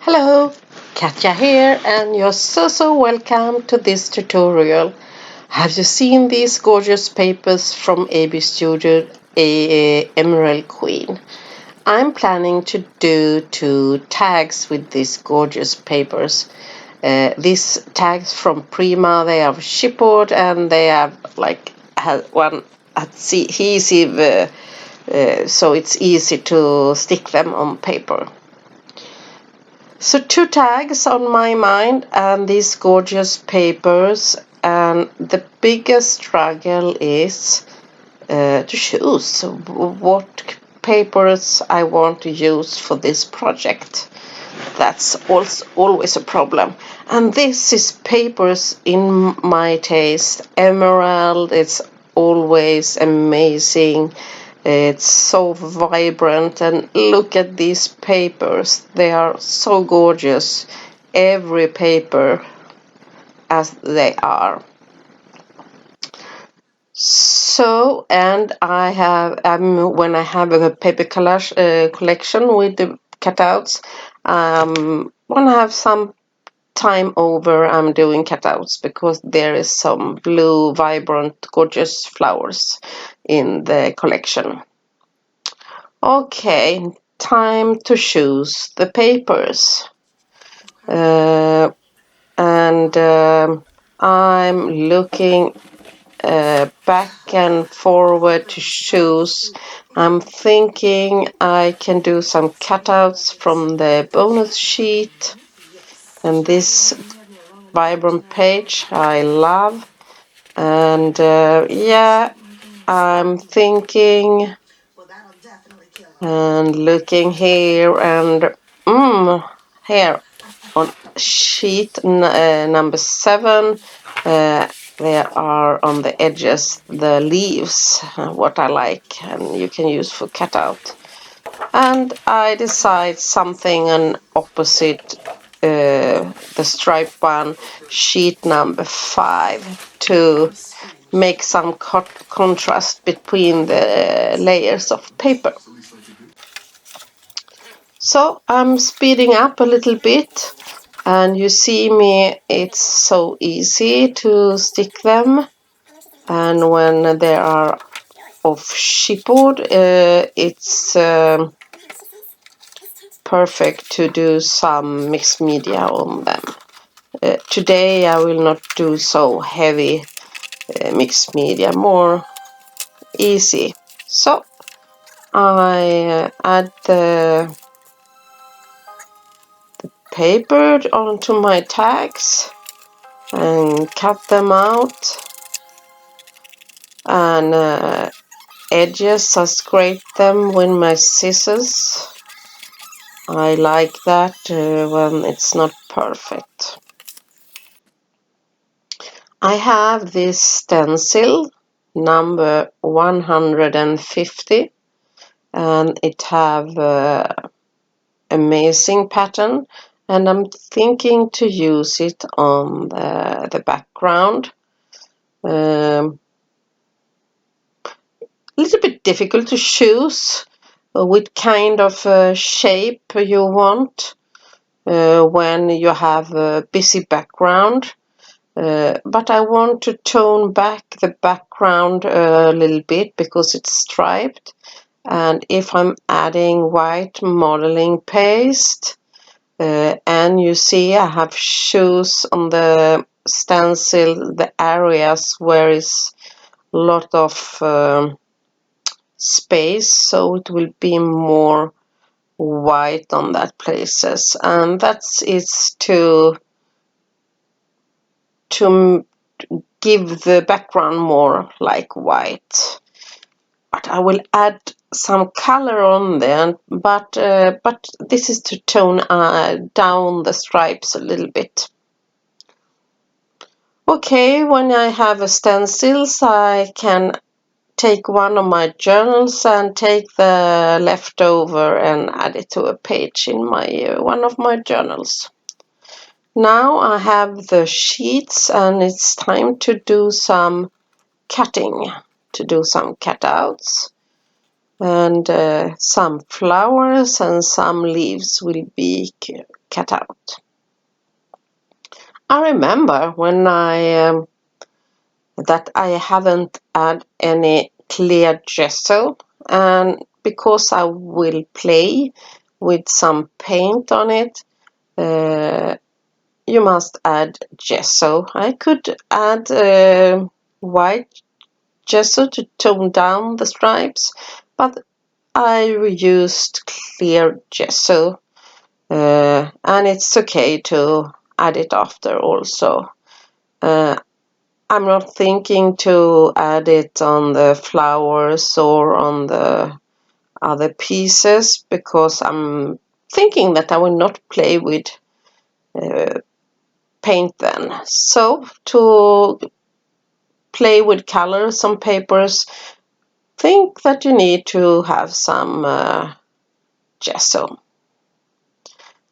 Hello, Katja here, and you're so welcome to this tutorial. Have you seen these gorgeous papers from ABstudio, Emerald Queen? I'm planning to do 2 tags with these gorgeous papers. These tags from Prima, they are chipboard and they have one adhesive, so it's easy to stick them on paper. So 2 tags on my mind and these gorgeous papers, and the biggest struggle is to choose what papers I want to use for this project. That's also always a problem. And this is papers in my taste. Emerald, it's always amazing. It's so vibrant, and look at these papers. They are so gorgeous. Every paper as they are. So, and I have when I have a paper collection with the cutouts, when I have some time over, I'm doing cutouts because there is some blue, vibrant, gorgeous flowers in the collection. Okay, time to choose the papers. I'm looking back and forward to choose. I'm thinking I can do some cutouts from the bonus sheet, and this vibrant page I love. And yeah, I'm thinking and looking here, and here on sheet number 7, there are on the edges the leaves, what I like, and you can use for cutout. And I decide something an opposite, the striped one, sheet number 5, to make some contrast between the layers of paper. So I'm speeding up a little bit, and you see me, it's so easy to stick them. And when they are of chipboard, it's perfect to do some mixed media on them. Today I will not do so heavy mixed media, more easy. So I add the paper onto my tags and cut them out, and edges I scrape them with my scissors. I like that when it's not perfect. I have this stencil number 150, and it have amazing pattern, and I'm thinking to use it on the background. A little bit difficult to choose what kind of shape you want when you have a busy background. But I want to tone back the background a little bit because it's striped. And if I'm adding white modeling paste, and you see I have shoes on the stencil, the areas where is a lot of space, so it will be more white on that places, and that's it's to give the background more like white. But I will add some color on there, but this is to tone down the stripes a little bit. Okay, when I have a stencils, I can take one of my journals and take the leftover and add it to a page in my one of my journals. Now I have the sheets, and it's time to do some cutting, to do some cutouts, and some flowers and some leaves will be cutout. I remember when that I haven't had any clear gesso, and because I will play with some paint on it, you must add gesso. I could add white gesso to tone down the stripes, but I used clear gesso, and it's okay to add it after also. I'm not thinking to add it on the flowers or on the other pieces because I'm thinking that I will not play with paint then. So to play with colors on papers, think that you need to have some gesso.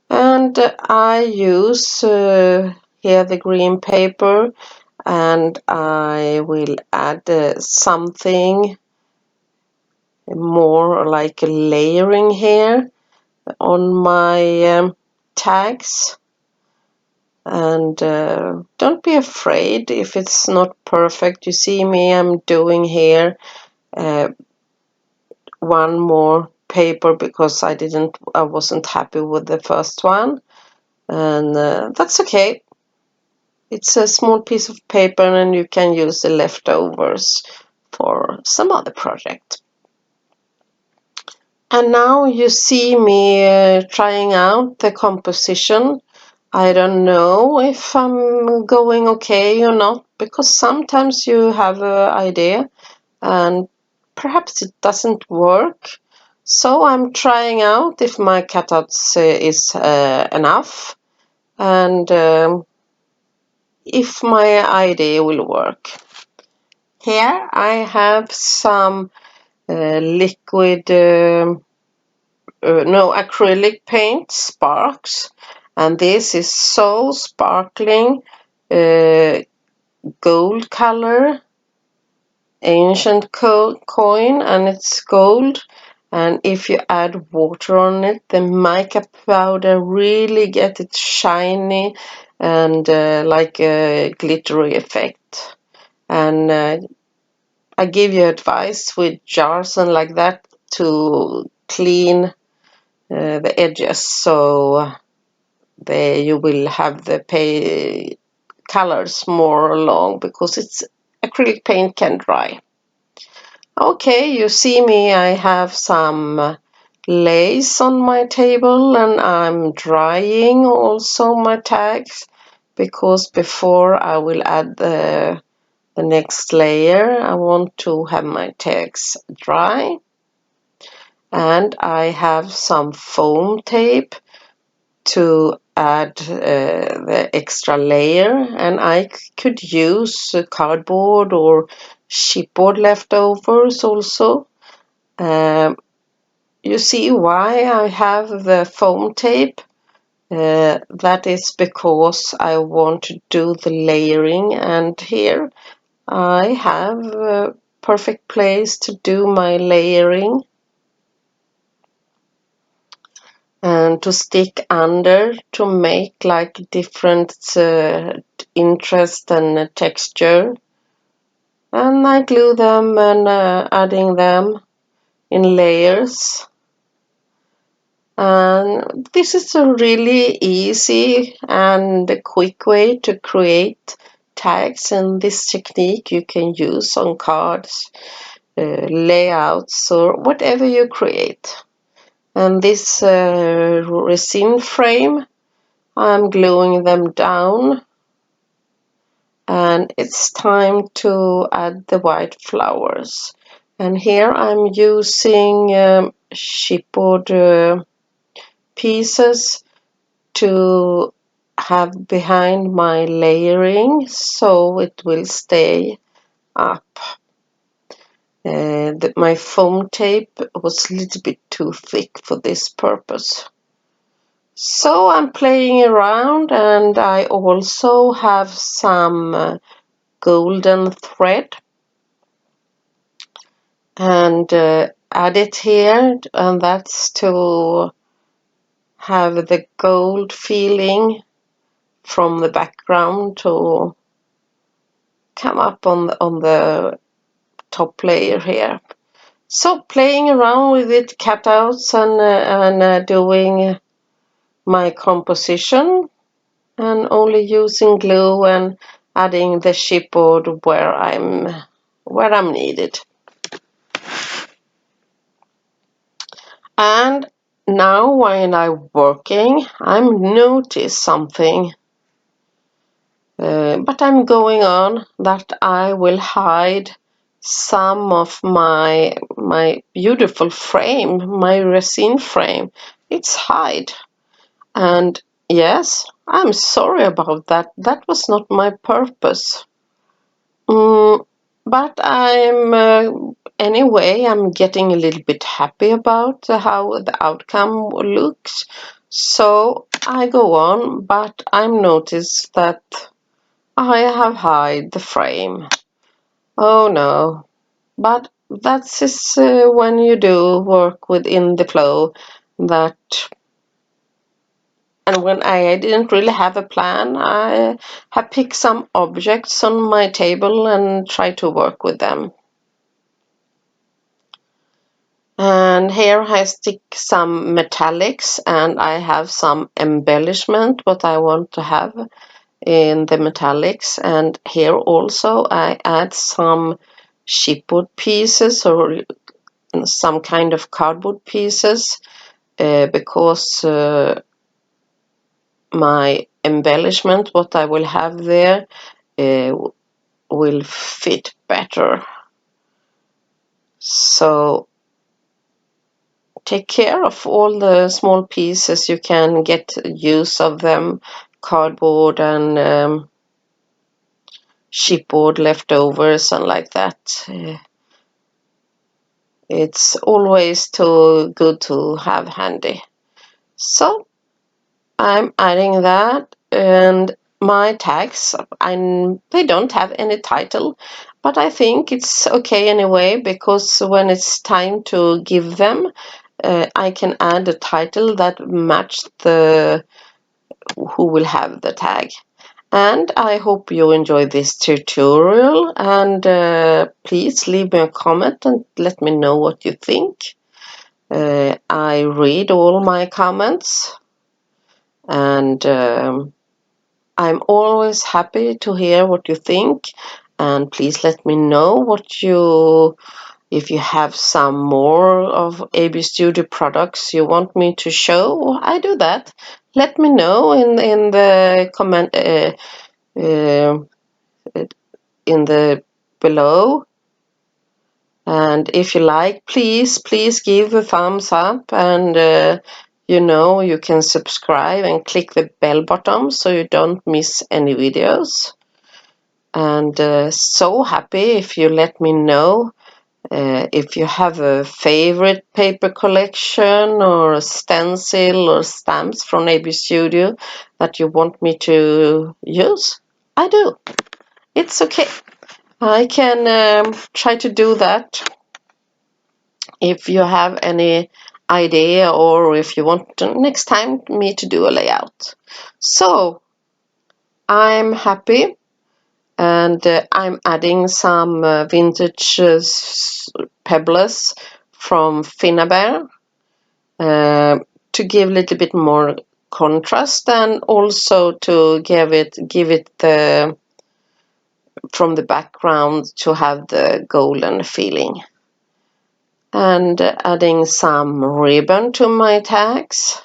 And I use here the green paper, and I will add something more like a layering here on my tags. And don't be afraid if it's not perfect. You see me, I'm doing here one more paper because I wasn't happy with the first one, and that's okay. It's a small piece of paper and you can use the leftovers for some other project. And now you see me trying out the composition. I don't know if I'm going okay or not, because sometimes you have an idea and perhaps it doesn't work. So I'm trying out if my cutouts is enough, and if my idea will work. Here I have some liquid no, acrylic paint, sparks, and this is so sparkling, gold color, ancient coin, and it's gold. And if you add water on it, the mica powder really get it shiny and like a glittery effect. And I give you advice with jars and like that to clean the edges, so you will have the colors more along, because it's acrylic paint can dry. Okay, you see me, I have some lace on my table, and I'm drying also my tags, because before I will add the next layer I want to have my tags dry. And I have some foam tape to add the extra layer, and I could use cardboard or chipboard leftovers also. You see why I have the foam tape? That is because I want to do the layering, and here I have a perfect place to do my layering and to stick under to make like different interest and texture. And I glue them and adding them in layers. And this is a really easy and a quick way to create tags, and this technique you can use on cards, layouts, or whatever you create. And this resin frame, I'm gluing them down, and it's time to add the white flowers. And here I'm using chipboard pieces to have behind my layering, so it will stay up. My foam tape was a little bit too thick for this purpose. So I'm playing around, and I also have some golden thread and add it here, and that's to have the gold feeling from the background to come up on the top layer here. So playing around with it, cutouts and doing my composition, and only using glue and adding the chipboard where I'm needed. And now when I'm working, I'm notice something. But I'm going on that I will hide some of my beautiful frame, my resin frame. It's hide. And yes, I'm sorry about that. That was not my purpose. But anyway, I'm getting a little bit happy about how the outcome looks. So I go on, but I noticed that I have hide the frame. Oh no. But that's just when you do work within the flow that, and when I didn't really have a plan, I have picked some objects on my table and tried to work with them. And here I stick some metallics, and I have some embellishment what I want to have in the metallics. And here also I add some chipboard pieces or some kind of cardboard pieces because my embellishment what I will have there will fit better. So take care of all the small pieces you can get use of them, cardboard and chipboard leftovers and like that. It's always too good to have handy. So I'm adding that, and my tags, they don't have any title, but I think it's okay anyway, because when it's time to give them, I can add a title that match the who will have the tag. And I hope you enjoy this tutorial, and please leave me a comment and let me know what you think. I read all my comments, and I'm always happy to hear what you think, and please let me know if you have some more of ABstudio products you want me to show. I do that. Let me know in the comment in the below. And if you like, please give a thumbs up, and you can subscribe and click the bell button so you don't miss any videos. And so happy if you let me know if you have a favorite paper collection or a stencil or stamps from ABstudio that you want me to use. I do. It's okay. I can try to do that if you have any idea, or if you want next time me to do a layout. So I'm happy, and I'm adding some vintage pebbles from Finnabair to give a little bit more contrast, and also to give it the from the background to have the golden feeling. And adding some ribbon to my tags.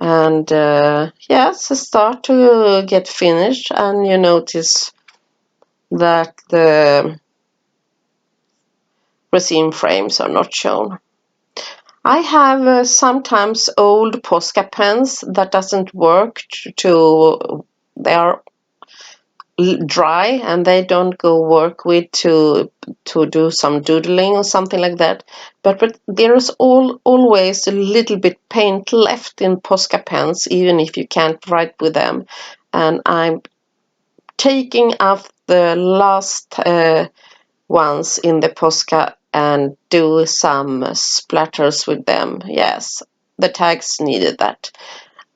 And yes, start to get finished, and you notice that the resin frames are not shown. I have sometimes old Posca pens that doesn't work they are dry and they don't go work with to do some doodling or something like that, but there is always a little bit paint left in Posca pens, even if you can't write with them, and I'm taking off the last ones in the Posca and do some splatters with them. Yes, the tags needed that.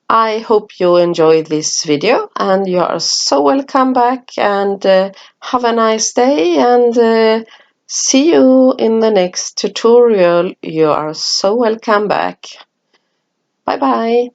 I hope you enjoyed this video, and you are so welcome back, and have a nice day, and see you in the next tutorial. You are so welcome back. Bye bye.